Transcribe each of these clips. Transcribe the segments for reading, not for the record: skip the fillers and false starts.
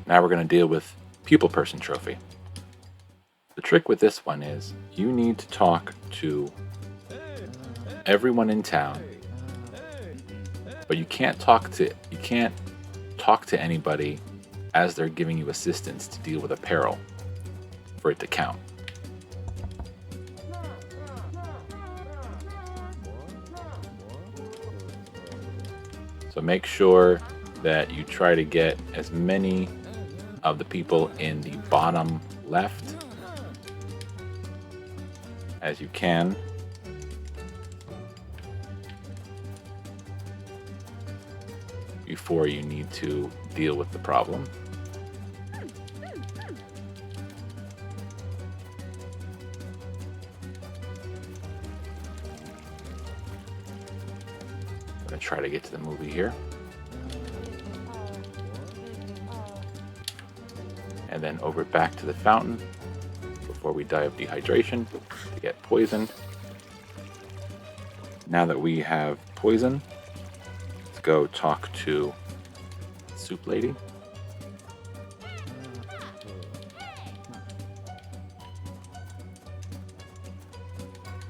Now we're going to deal with People Person Trophy. The trick with this one is you need to talk to everyone in town, but you can't talk to anybody as they're giving you assistance to deal with a peril for it to count. So make sure that you try to get as many of the people in the bottom left as you can. Before you need to deal with the problem. I'm going to try to get to the movie here. And then over back to the fountain before we die of dehydration to get poisoned. Now that we have poison, let's go talk to Soup Lady.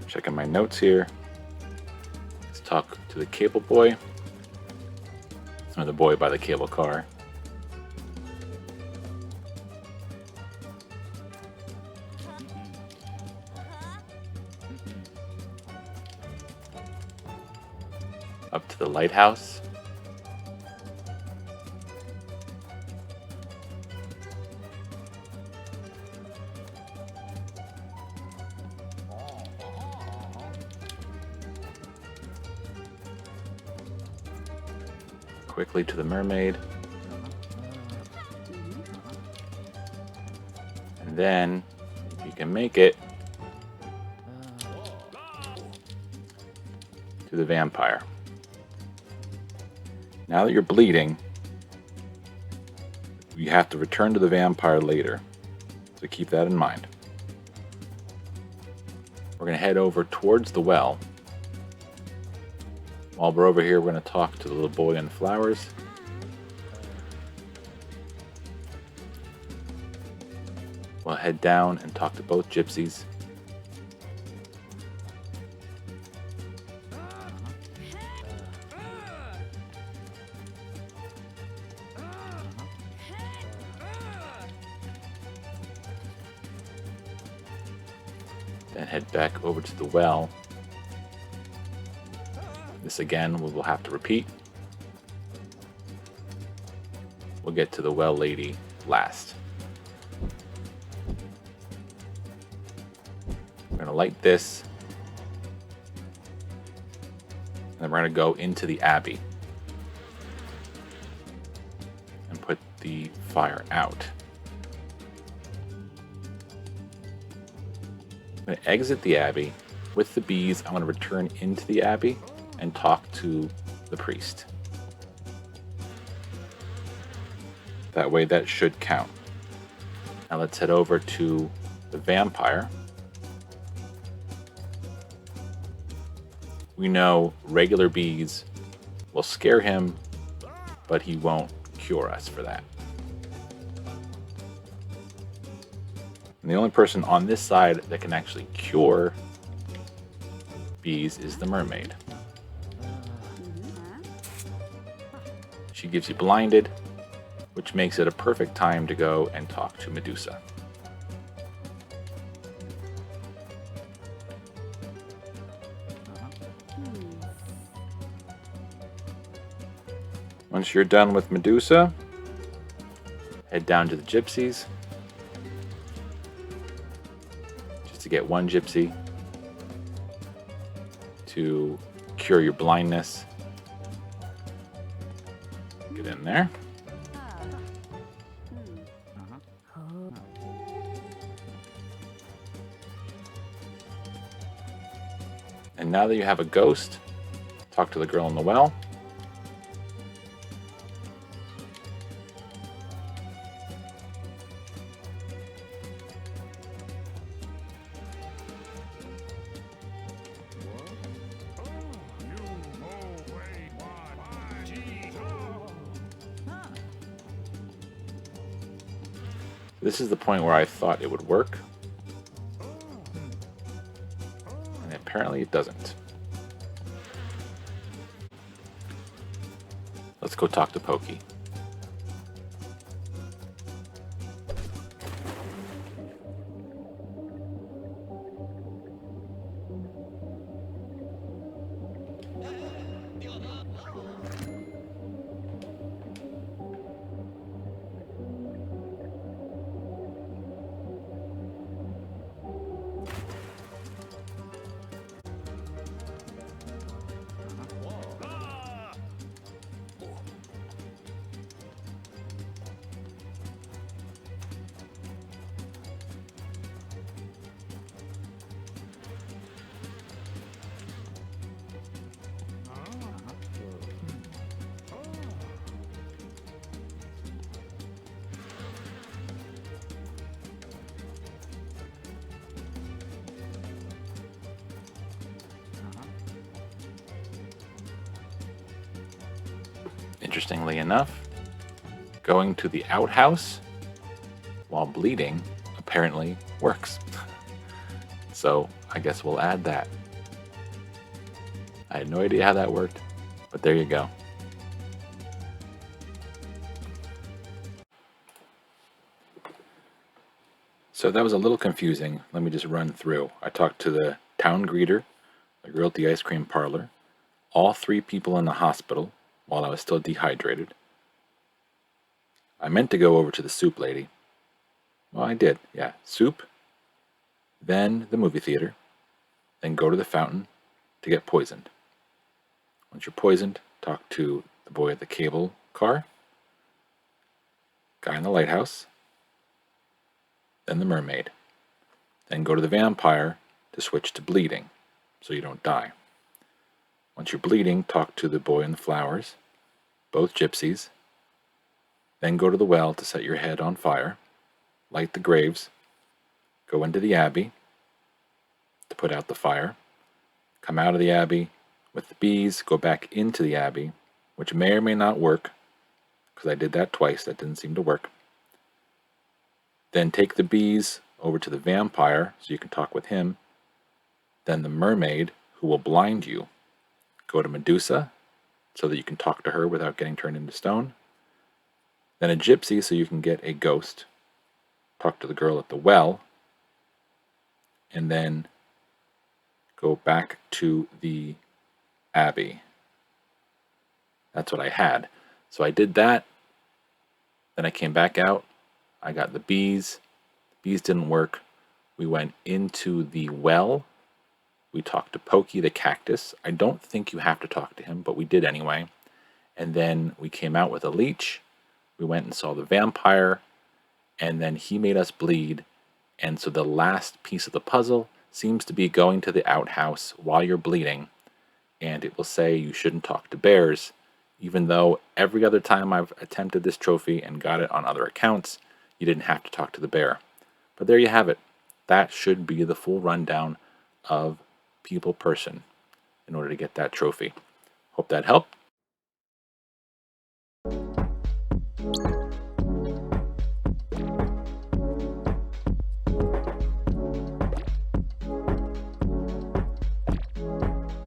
Checking my notes here. Let's talk to the cable boy. It's another boy by the cable car. Up to the lighthouse. Quickly to the mermaid. And then, if you can make it, to the vampire. Now that you're bleeding, you have to return to the vampire later. So keep that in mind. We're going to head over towards the well. While we're over here, we're going to talk to the little boy in the flowers. We'll head down and talk to both gypsies. Then head back over to the well. This again, we will have to repeat. We'll get to the well lady last. We're going to light this. And then we're going to go into the abbey and put the fire out. I'm going to exit the abbey. With the bees, I'm going to return into the abbey and talk to the priest. That way that should count. Now let's head over to the vampire. We know regular bees will scare him, but he won't cure us for that. And the only person on this side that can actually cure bees is the mermaid. She gives you blinded, which makes it a perfect time to go and talk to Medusa. Once you're done with Medusa, head down to the gypsies. Just to get one gypsy to cure your blindness. Get in there. And now that you have a ghost, talk to the girl in the well. This is the point where I thought it would work, and apparently it doesn't. Let's go talk to Pokey. Interestingly enough, going to the outhouse while bleeding apparently works. So I guess we'll add that. I had no idea how that worked, but there you go. So that was a little confusing. Let me just run through. I talked to the town greeter, the girl at the ice cream parlor, all 3 people in the hospital while I was still dehydrated. I meant to go over to the soup lady. Well, I did, yeah. Soup, then the movie theater, then go to the fountain to get poisoned. Once you're poisoned, talk to the boy at the cable car, guy in the lighthouse, then the mermaid. Then go to the vampire to switch to bleeding, so you don't die. Once you're bleeding, talk to the boy and the flowers, both gypsies. Then go to the well to set your head on fire, light the graves, go into the abbey to put out the fire, come out of the abbey with the bees, go back into the abbey, which may or may not work, because I did that twice, that didn't seem to work. Then take the bees over to the vampire so you can talk with him. Then the mermaid, who will blind you. Go to Medusa so that you can talk to her without getting turned into stone. Then a gypsy so you can get a ghost. Talk to the girl at the well. And then go back to the abbey. That's what I had. So I did that. Then I came back out. I got the bees. The bees didn't work. We went into the well. We talked to Pokey the cactus. I don't think you have to talk to him, but we did anyway. And then we came out with a leech. We went and saw the vampire, and then he made us bleed. And so the last piece of the puzzle seems to be going to the outhouse while you're bleeding, and it will say you shouldn't talk to bears, even though every other time I've attempted this trophy and got it on other accounts, you didn't have to talk to the bear. But there you have it. That should be the full rundown of People Person in order to get that trophy. Hope that helped.